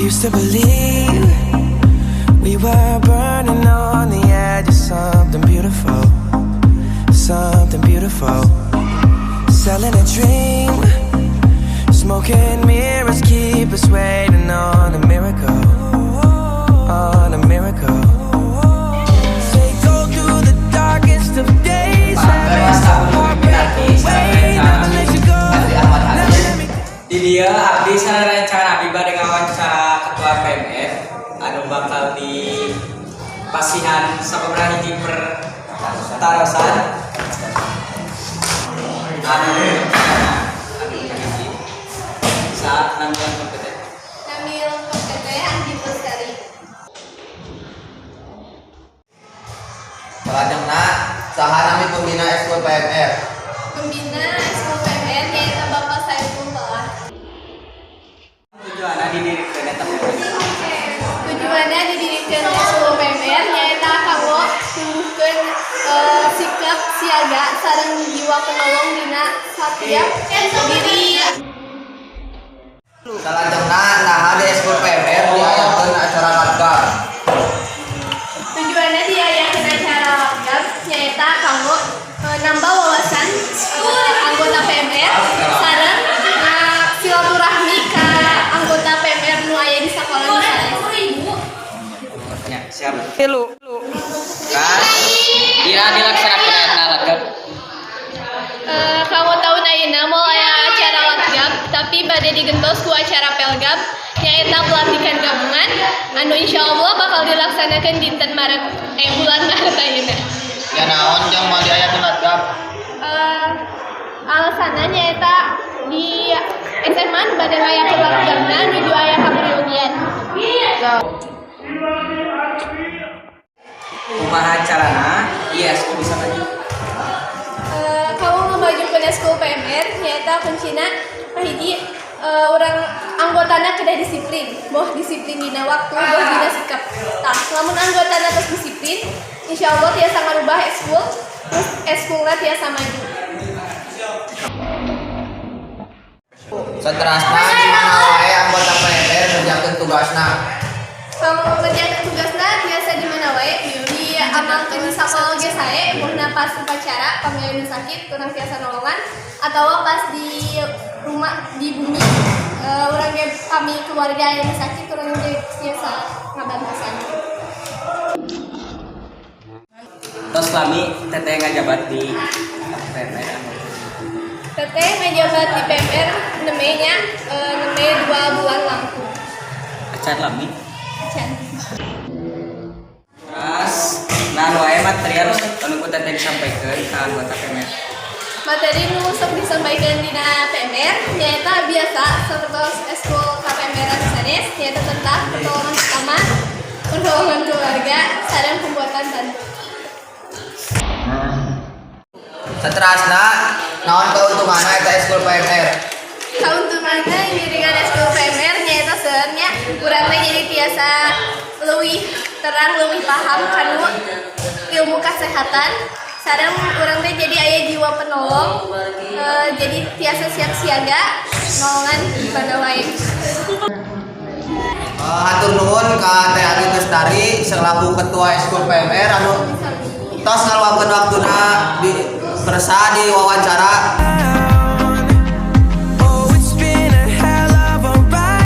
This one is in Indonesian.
used to believe we were burning on the edge of something beautiful, something beautiful. Selling a dream, smoking mirrors keep us waiting on a miracle, on a miracle. Say go through the darkest of days, that makes the heart break away. Never let you go, never let me go. Di dia abdi rencana abdi bade ngawancara ketua PMR anu bakal di pasihan sababaraha hiji per tarosan anu saat namanya kompeten Namil PPT Andi Bestari. Salajengna saha nami pembina Eskul PMR? Pembina Eskul PMR nyaeta Bapak Saiful Toah. tujuanna didirikeun eta Tujuannya didirikan Eskul PMR nyaeta kanggo numbuhkeun sikap siaga sareng jiwa penolong dina satiap diri. Salajengna naha di Eskul PMR diayakeun acara latgab. Tujuannya diayakeun acara latgab nyaeta kanggo nambah wawasan anggota PMR sareng silaturahmi ka anggota PMR nu aya di sakola misalnya. nya siap Hello. kan kira dilaksanakeun eta latgab Kamu tahu ayeuna mau aya acara latgab tapi bade digentos ku acara pelgab nyaeta pelantikan gabungan anu insyaallah bakal dilaksanakan dinten bulan Maret ayeuna. Ya naon jeung mau diayakeun latgab? Alasanna nyaeta di SMA bade ngayakeun latgabna nuju aya kapriyogian. kumaha carana ieu eskul bisa maju Kamu ngemajukeun Eskul PMR nyaeta kuncina hiji orang anggotana kedah disiplin, boh disiplin dina waktu, boh dina sikap. Tah, lamun anggotana terus disiplin, insyaallah tiasa ngarubah eskul, terus eskulna tiasa maju. Saterasna di mana wae anggota PMR ngerjakeun tugasna. Kalau ngerjakeun tugasna biasa di mana wae, diamalkeun di sakola ge sae, bohna pas upacara pamilihan sakit kurang tiasa nolongan atau pas di rumah di bumi orang ge kami keluarga yang sakit kurang ge tiasa ngabantusan. terus lami teteh ngajabat di PMR Teteh menjabat di PMR nemenya 2 bulan langsung. acan lami Acan. terus nah wae material anu ku teteh disampaikan ka anggota PMR Materi nu sok disampaikan dina PMR nyaeta biasa sapertos eskul KPMR sanes nyaeta tentang pertolongan pertama, pertolongan keluarga, sareng pembuatan tanda. Saterasna naon keuntunganna eta Eskul PMR? Kauntunganna dengan eskul PMR nyaeta seunnya urang teh jadi tiasa leuwih terang, leuwih paham kanu ilmu kesehatan. Sareng urang teh jadi aya jiwa penolong, jadi tiasa siap siaga nolongan di mana wae. Hatur nuhun ka Teh Andi Bestari selaku ketua Eskul PMR anu tos ngaluangkeun waktuna di persa di wawancara.